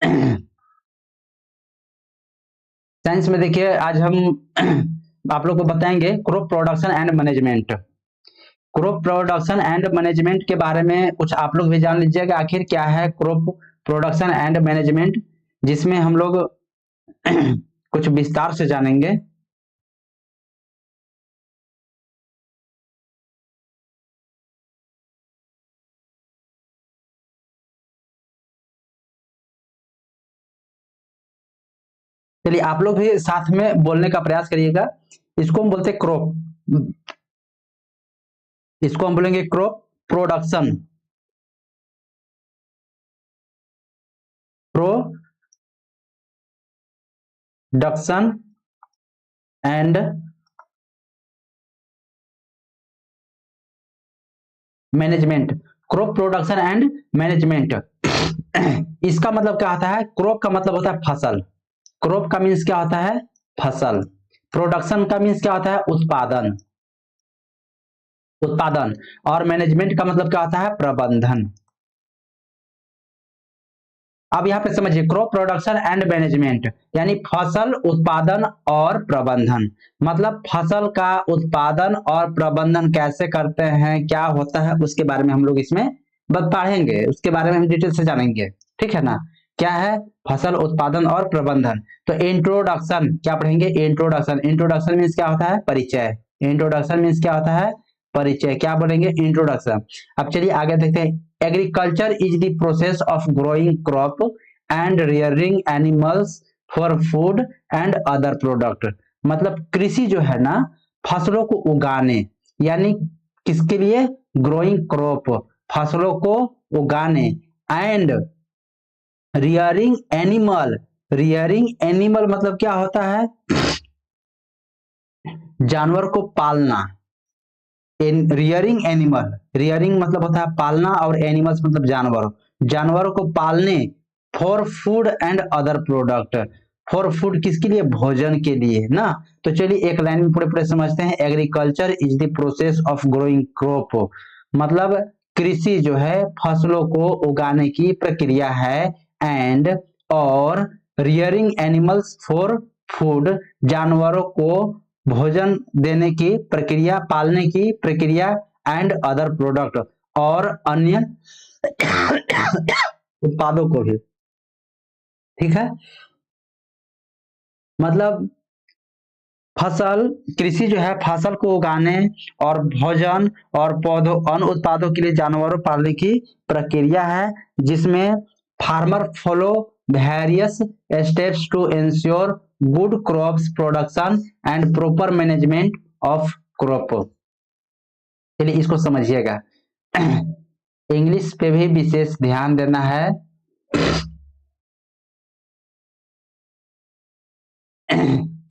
Science में देखिए आज हम आप लोग को बताएंगे crop production and management. Crop production and management के बारे में कुछ आप लोग भी जान लीजिएगा, आखिर क्या है क्रॉप प्रोडक्शन एंड मैनेजमेंट, जिसमें हम लोग कुछ विस्तार से जानेंगे। चलिए आप लोग भी साथ में बोलने का प्रयास करिएगा। इसको हम बोलते हैं क्रॉप, इसको हम बोलेंगे crop production, production and management. Crop production and management इसका मतलब क्या होता है? क्रॉप का मतलब होता है फसल, क्रॉप का मीन्स क्या होता है? फसल। प्रोडक्शन का मीन्स क्या होता है? उत्पादन, उत्पादन। और मैनेजमेंट का मतलब क्या होता है? प्रबंधन। अब यहाँ पे समझिए, क्रॉप प्रोडक्शन एंड मैनेजमेंट यानी फसल उत्पादन और प्रबंधन। मतलब फसल का उत्पादन और प्रबंधन कैसे करते हैं, क्या होता है, उसके बारे में हम लोग इसमें पढ़ेंगे, उसके बारे में हम डिटेल से जानेंगे। ठीक है ना? क्या है फसल उत्पादन और प्रबंधन? तो इंट्रोडक्शन क्या पढ़ेंगे? इंट्रोडक्शन। इंट्रोडक्शन मीन्स क्या होता है? परिचय। इंट्रोडक्शन मीन्स क्या होता है? परिचय। क्या बोलेंगे? इंट्रोडक्शन। अब चलिए आगे देखते हैं। Agriculture is the process of growing crop and rearing animals for food and other product। मतलब कृषि जो है ना, फसलों को उगाने, यानी किसके लिए? ग्रोइंग क्रॉप, फसलों को उगाने, and rearing animal. Rearing animal मतलब क्या होता है? जानवर को पालना। रियरिंग एनिमल, रियरिंग मतलब होता है पालना, और एनिमल्स मतलब जानवर, जानवरों को पालने। For food and other product. For food किसके लिए? भोजन के लिए ना। तो चलिए एक लाइन में पूरे पूरे समझते हैं। Agriculture is the process of growing crop. मतलब कृषि जो है फसलों को उगाने की प्रक्रिया है। एंड और रियरिंग एनिमल्स फॉर फूड, जानवरों को भोजन देने की प्रक्रिया, पालने की प्रक्रिया। एंड अदर प्रोडक्ट, और अन्य उत्पादों को भी। ठीक है? मतलब फसल, कृषि जो है फसल को उगाने और भोजन और पौधों, अन्य उत्पादों के लिए जानवरों पालने की प्रक्रिया है, जिसमें farmer follow various steps to ensure good crops production and proper management of crop. चलिए इसको समझिएगा। इंग्लिश पे भी विशेष ध्यान देना है।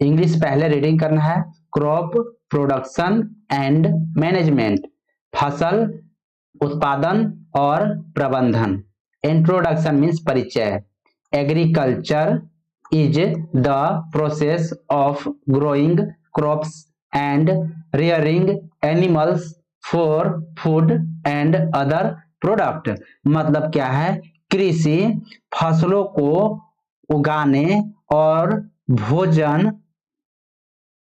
इंग्लिश पहले रीडिंग करना है। क्रॉप प्रोडक्शन एंड मैनेजमेंट, फसल उत्पादन और प्रबंधन। इंट्रोडक्शन मीन्स परिचय। Agriculture is the process of growing crops and rearing animals for food and other product. मतलब क्या है? कृषि फसलों को उगाने और भोजन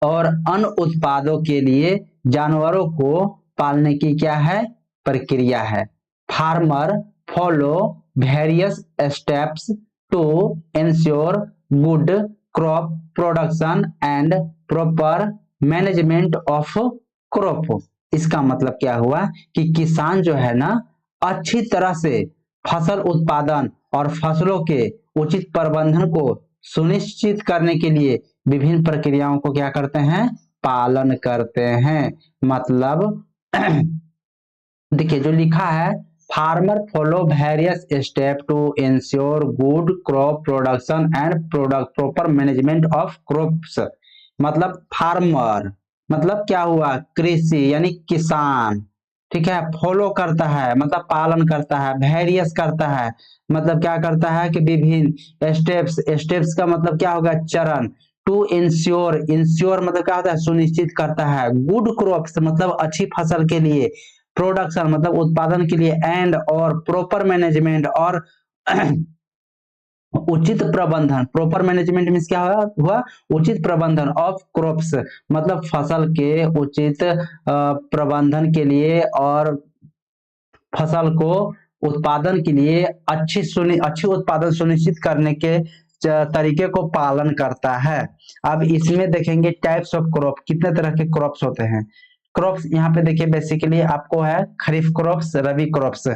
और अन्य उत्पादों के लिए जानवरों को पालने की क्या है? प्रक्रिया है। Farmer follow various steps to ensure good crop production and proper management of crop. इसका मतलब क्या हुआ कि किसान जो है ना, अच्छी तरह से फसल उत्पादन और फसलों के उचित प्रबंधन को सुनिश्चित करने के लिए विभिन्न प्रक्रियाओं को क्या करते हैं? पालन करते हैं। मतलब देखिए जो लिखा है, farmer follow various step to ensure good crop production and product proper management of crops. मतलब फार्मर मतलब क्या हुआ? कृषि यानी किसान। ठीक है? फॉलो करता है मतलब पालन करता है, वेरियस करता है मतलब क्या करता है कि विभिन्न स्टेप्स। स्टेप्स का मतलब क्या होगा? चरण। टू इंश्योर, इंश्योर मतलब क्या होता है? सुनिश्चित करता है। गुड क्रॉप्स मतलब अच्छी फसल के लिए। प्रोडक्शन मतलब उत्पादन के लिए। एंड और प्रॉपर मैनेजमेंट और उचित प्रबंधन, प्रॉपर मैनेजमेंट मीन्स क्या हुआ उचित प्रबंधन ऑफ क्रॉप्स, मतलब फसल के उचित प्रबंधन के लिए और फसल को उत्पादन के लिए अच्छी उत्पादन सुनिश्चित करने के तरीके को पालन करता है। अब इसमें देखेंगे टाइप्स ऑफ क्रॉप, कितने तरह के क्रॉप्स होते हैं। क्रॉप्स यहाँ पे देखिए बेसिकली आपको है खरीफ क्रॉप्स, रबी क्रॉप्स।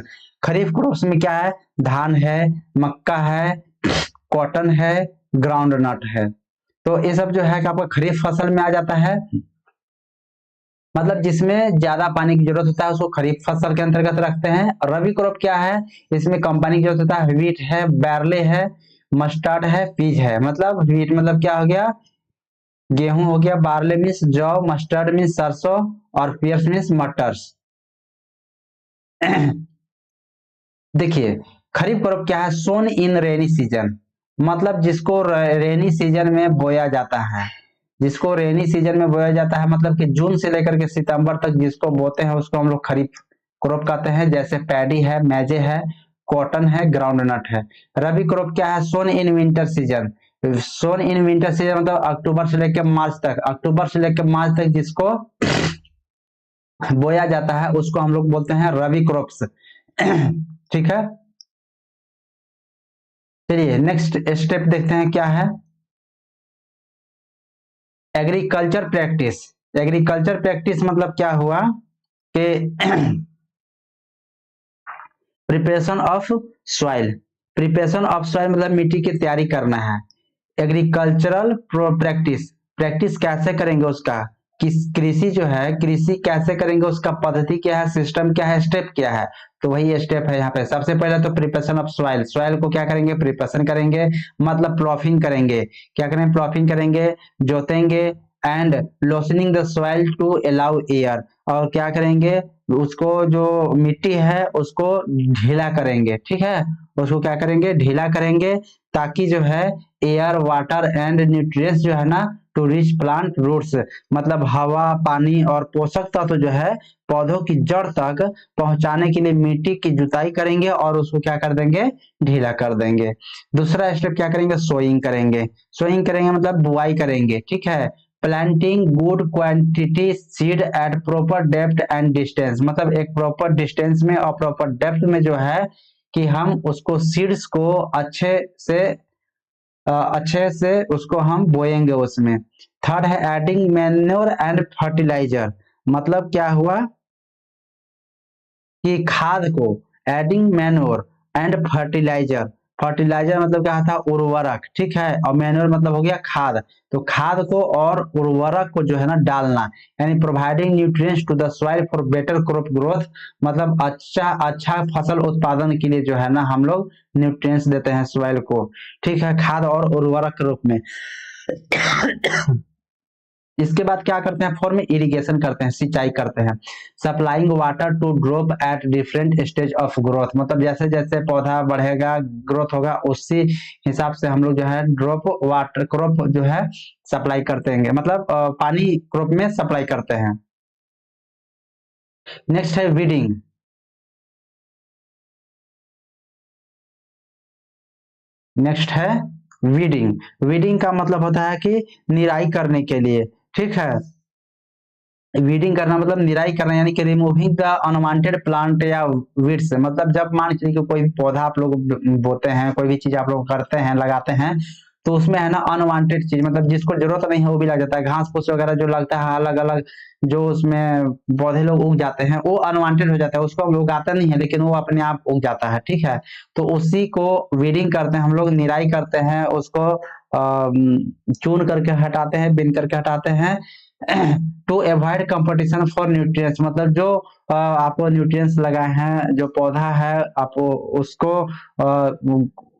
खरीफ क्रॉप्स में क्या है, धान है, मक्का है, कॉटन है, ग्राउंड नट है। तो ये सब जो है कि आपका खरीफ फसल में आ जाता है, मतलब जिसमें ज्यादा पानी की जरूरत होता है उसको खरीफ फसल के अंतर्गत रखते हैं। रबी क्रॉप क्या है, इसमें कम पानी की जरूरत होता है, व्हीट है, बैरले है, मस्टर्ड है, पीज है। मतलब व्हीट मतलब क्या हो गया, गेहूं हो गया, बार्ले मीन्स जौ, मस्टर्ड मीन्स सरसों और पियर्स मीन्स मटर्स। देखिए खरीफ क्रॉप क्या है, सोन इन रेनी सीजन, मतलब जिसको रेनी सीजन में बोया जाता है, जिसको रेनी सीजन में बोया जाता है मतलब कि जून से लेकर के सितंबर तक जिसको बोते हैं उसको हम लोग खरीफ क्रॉप कहते हैं। जैसे पैडी है, मैजे है, कॉटन है, ग्राउंड नट है। रबी क्रॉप क्या है, sown in winter season, sown in winter season मतलब अक्टूबर से लेकर मार्च तक, अक्टूबर से लेकर मार्च तक जिसको बोया जाता है उसको हम लोग बोलते हैं रबी क्रॉप्स। ठीक है, चलिए नेक्स्ट स्टेप देखते हैं क्या है, एग्रीकल्चर प्रैक्टिस। एग्रीकल्चर प्रैक्टिस मतलब क्या हुआ कि preparation of soil, preparation of soil मतलब मिट्टी की तैयारी करना है। एग्रीकल्चरल प्रैक्टिस, प्रैक्टिस कैसे करेंगे उसका, किस कृषि जो है कृषि कैसे करेंगे उसका पद्धति क्या है, सिस्टम क्या है, स्टेप क्या है। तो वही स्टेप है यहाँ पे। सबसे पहले तो प्रिपरेशन ऑफ सॉइल, सॉइल को क्या करेंगे, प्रिपरेशन करेंगे, मतलब प्लॉफिंग करेंगे। क्या करेंगे, प्लॉफिंग करेंगे, जोतेंगे and loosening the soil to allow air, और क्या करेंगे उसको जो मिट्टी है उसको ढीला करेंगे। ठीक है, उसको क्या करेंगे, ढीला करेंगे ताकि जो है एयर वाटर एंड न्यूट्रिएंट्स जो है ना टू रीच प्लांट रूट्स, मतलब हवा पानी और पोषक तत्व जो है पौधों की जड़ तक पहुंचाने के लिए मिट्टी की जुताई करेंगे और उसको क्या कर देंगे, ढीला कर देंगे। दूसरा स्टेप क्या करेंगे, सोइंग करेंगे। सोइंग करेंगे मतलब बुआई करेंगे। ठीक है, planting good quantity seed at proper depth and distance, मतलब एक प्रॉपर डिस्टेंस में और प्रॉपर डेप्थ में जो है कि हम उसको सीड्स को अच्छे से उसको हम बोएंगे उसमें। थर्ड है एडिंग मैन्योर एंड फर्टिलाइजर, मतलब क्या हुआ कि खाद को, adding manure and fertiliser, fertiliser मतलब क्या था, उर्वरक। ठीक है, और मैन्योर मतलब हो गया खाद, तो खाद को और उर्वरक को जो है ना डालना, यानी providing nutrients to the soil for better crop growth, मतलब अच्छा फसल उत्पादन के लिए जो है ना हम लोग न्यूट्रिएंट्स देते हैं सॉइल को। ठीक है, खाद और उर्वरक के रूप में। इसके बाद क्या करते हैं, फॉर्म में इरिगेशन करते हैं, सिंचाई करते हैं। Supplying water to drop at different stage of growth, मतलब जैसे जैसे पौधा बढ़ेगा ग्रोथ होगा उसी हिसाब से हम लोग जो है ड्रॉप वाटर क्रॉप जो है सप्लाई करते हैं, मतलब पानी क्रॉप में सप्लाई करते हैं। नेक्स्ट है वीडिंग। नेक्स्ट है वीडिंग। वीडिंग का मतलब होता है कि निराई करने के लिए। ठीक है, वीडिंग करना मतलब निराई करना, यानी कि रिमूविंग द अनवांटेड प्लांट या वीड्स, मतलब जब मान चलिए कि कोई भी पौधा आप लोग बोते हैं, कोई भी चीज आप लोग करते हैं लगाते हैं तो उसमें है ना अनवांटेड चीज, मतलब जिसको जरूरत नहीं है वो भी लग जाता है, घास फूस वगैरह जो लगता है अलग अलग जो उसमें पौधे लोग उग जाते हैं वो अनवांटेड हो जाता है, उसको हम लोग उगाते नहीं है लेकिन वो अपने आप उग जाता है। ठीक है, तो उसी को वीडिंग करते हैं हम लोग, निराई करते हैं उसको, चून करके हटाते हैं, बिन करके हटाते हैं। To avoid competition for nutrients, मतलब जो आप न्यूट्रिएंट्स लगाए हैं जो पौधा है आप उसको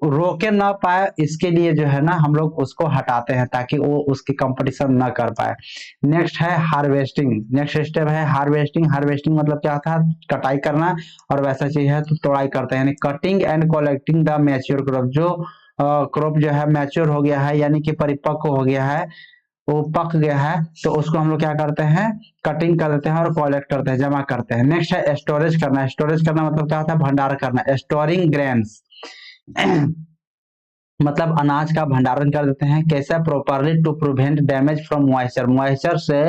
रोके ना पाए, इसके लिए जो है ना हम लोग उसको हटाते हैं ताकि वो उसकी कंपटीशन ना कर पाए। नेक्स्ट है हार्वेस्टिंग। नेक्स्ट स्टेप है हार्वेस्टिंग। हार्वेस्टिंग मतलब क्या था, कटाई करना, और वैसा चीज है तो तोड़ाई करते हैं, यानी cutting and collecting the mature crop, जो क्रॉप जो है मैच्योर हो गया है यानी कि परिपक्व हो गया है, वो पक गया है, तो उसको हम लोग क्या करते हैं, कटिंग कर देते हैं और कलेक्ट करते हैं, जमा करते हैं। नेक्स्ट है स्टोरेज करना। स्टोरेज करना मतलब क्या होता है, भंडार करना, स्टोरिंग ग्रेन्स। मतलब अनाज का भंडारण कर देते हैं। कैसे? Properly to prevent damage from moisture, moisture से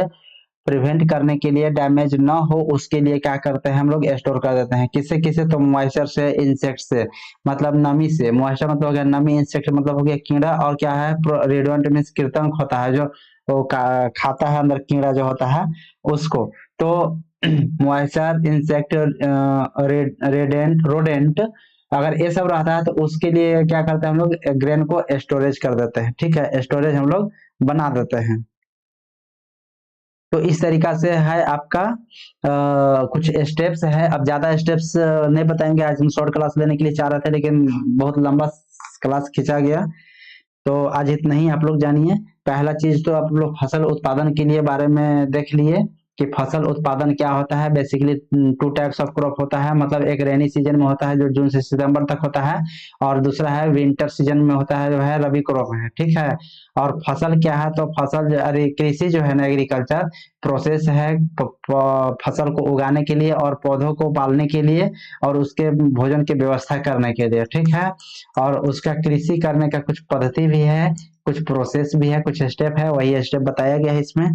प्रिवेंट करने के लिए, डैमेज ना हो उसके लिए क्या करते हैं हम लोग? स्टोर कर देते हैं। किससे किससे? तो मॉइस्चर से, इंसेक्ट से, मतलब नमी से। मॉइस्चर मतलब हो गया नमी, इंसेक्ट मतलब हो गया कीड़ा, और क्या है? रेडुएंट मीन्स कृंतक होता है, जो वो खाता है अंदर, कीड़ा जो होता है उसको। तो मॉइस्चर, इंसेक्ट, रेडेंट, रोडेंट, अगर ये सब रहता है तो उसके लिए क्या करते हैं हम लोग? ग्रेन को स्टोरेज कर देते हैं। ठीक है, स्टोरेज हम लोग बना देते हैं। तो इस तरीका से है आपका कुछ स्टेप्स है। अब ज्यादा स्टेप्स नहीं बताएंगे, आज हम शॉर्ट क्लास लेने के लिए चाह रहे थे, लेकिन बहुत लंबा क्लास खींचा गया, तो आज इतना ही आप लोग जानिए। पहला चीज तो आप लोग फसल उत्पादन के लिए बारे में देख लिए कि फसल उत्पादन क्या होता है। Basically two types of crop होता है, मतलब एक रेनी सीजन में होता है जो जून से सितंबर तक होता है, और दूसरा है विंटर सीजन में होता है, जो है रबी क्रॉप है। ठीक है। और फसल क्या है? तो फसल अरे कृषि जो है ना, एग्रीकल्चर प्रोसेस है फसल को उगाने के लिए और पौधों को पालने के लिए और उसके भोजन की व्यवस्था करने के लिए। ठीक है। और उसका कृषि करने का कुछ पद्धति भी है, कुछ प्रोसेस भी है, कुछ स्टेप है, वही स्टेप बताया गया है इसमें।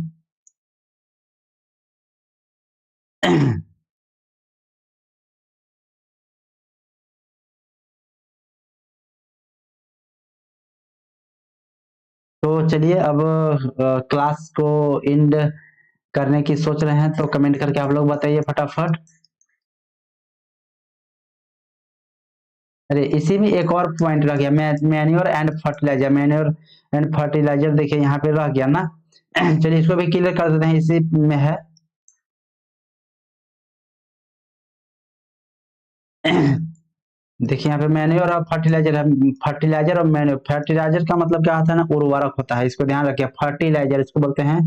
तो चलिए अब क्लास को एंड करने की सोच रहे हैं, तो कमेंट करके आप लोग बताइए फटाफट। अरे इसी में एक और पॉइंट रह गया, manure and fertiliser. Manure and fertiliser देखिए यहाँ पे रह गया ना। चलिए इसको भी क्लियर कर देते हैं, इसी में है। देखिए यहाँ पे मैन्योर और फर्टिलाइजर है। फर्टिलाइजर और मैन्योर, फर्टिलाइजर का मतलब क्या होता है ना? उर्वरक होता है, इसको ध्यान रखिए। फर्टिलाइजर इसको बोलते हैं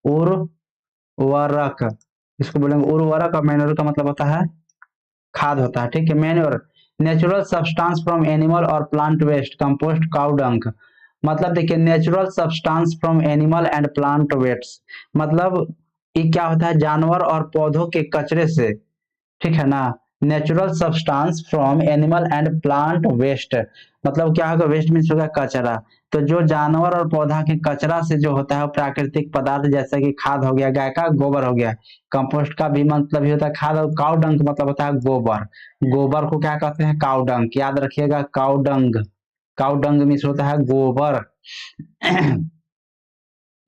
उर्वरक, इसको बोलेंगे उर्वरक। और मैन्योर का मतलब होता है खाद होता है। ठीक है। Manure natural substance from animal और plant waste, compost, cow dung. मतलब देखिए natural substance from animal and plant waste, मतलब ये क्या होता है? जानवर और पौधों के कचरे से। ठीक है ना। Natural substance from animal and plant waste, मतलब क्या होगा? वेस्ट मीन्स होगा कचरा। तो जो जानवर और पौधा के कचरा से जो होता है वो प्राकृतिक पदार्थ, जैसे कि खाद हो गया, गाय का गोबर हो गया। कंपोस्ट का भी मतलब ही होता है खाद, और काउ डंग मतलब होता है गोबर। गोबर को क्या कहते हैं? Cow dung. याद रखिएगा, cow dung. Cow dung means होता है गोबर।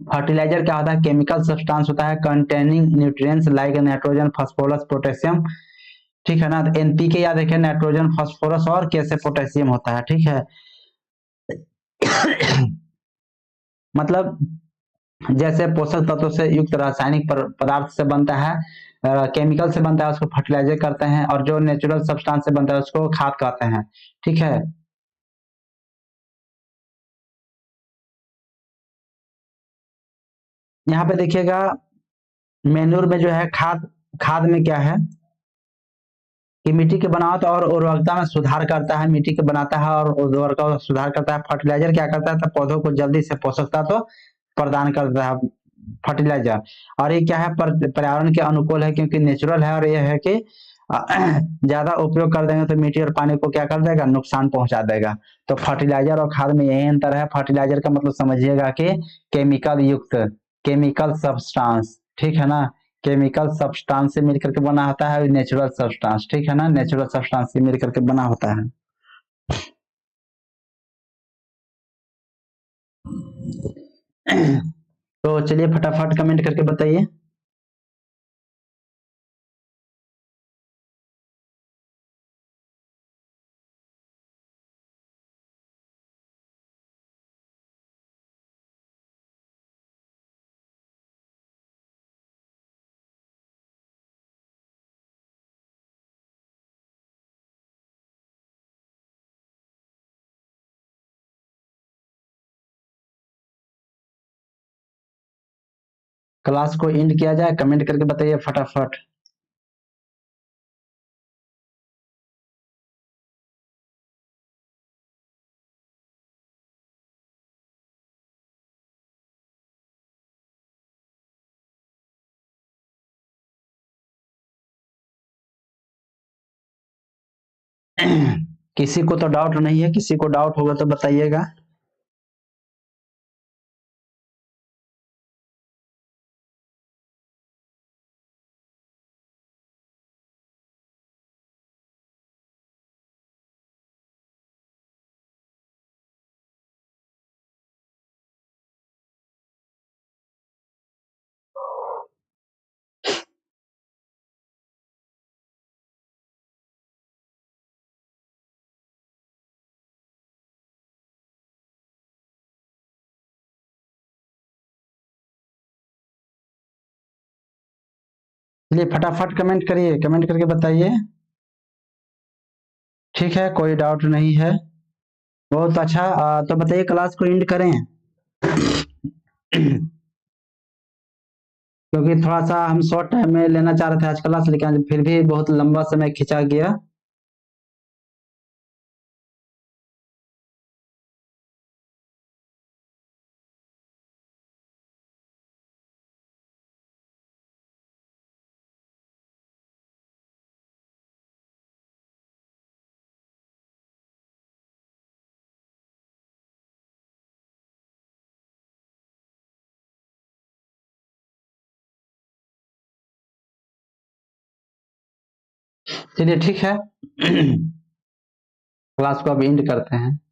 फर्टिलाइजर क्या होता है? केमिकल सब्सटेंस होता है containing nutrients like nitrogen, phosphorus, potassium. ठीक है ना। तो एनपीके याद रखें, नाइट्रोजन, फास्फोरस, और कैसे पोटेशियम होता है। ठीक है। मतलब जैसे पोषक तत्वों से युक्त रासायनिक पदार्थ से बनता है, केमिकल से बनता है, उसको फर्टिलाइजर करते हैं, और जो नेचुरल सब्सटेंस से बनता है उसको खाद कहते हैं। ठीक है। यहाँ पे देखिएगा, मेन्यूर में जो है खाद, खाद में क्या है कि मिट्टी के बनावट और उर्वरकता में सुधार करता है, मिट्टी के बनाता है और उर्वरकता में सुधार करता है। फर्टिलाइजर क्या करता है? तो पौधों को जल्दी से पोषक तत्व प्रदान करता है, फर्टिलाइजर। और ये क्या है? पर्यावरण के अनुकूल है, क्योंकि नेचुरल है, और ये है कि ज्यादा उपयोग कर देंगे तो मिट्टी और पानी को क्या कर देगा? नुकसान पहुंचा देगा। तो फर्टिलाइजर और खाद में यही अंतर है। फर्टिलाइजर का मतलब समझिएगा कि केमिकल युक्त, केमिकल सब्सटेंस। ठीक है ना। केमिकल सब्सटेंस से मिलकर के बना होता है नेचुरल सब्सटेंस। ठीक है ना। नेचुरल सब्सटेंस से मिलकर के बना होता है। तो चलिए फटाफट कमेंट करके बताइए। क्लास को एंड किया जाए, कमेंट करके बताइए फटाफट। किसी को तो डाउट नहीं है, किसी को डाउट होगा तो बताइएगा। चलिए फटाफट कमेंट करिए, कमेंट करके बताइए। ठीक है, कोई डाउट नहीं है। बहुत अच्छा। तो बताइए क्लास को एंड करें। क्योंकि थोड़ा सा हम शॉर्ट टाइम में लेना चाह रहे थे आज क्लास, लेकिन फिर भी बहुत लंबा समय खिंचा गया। चलिए ठीक है। क्लास को अब एंड करते हैं।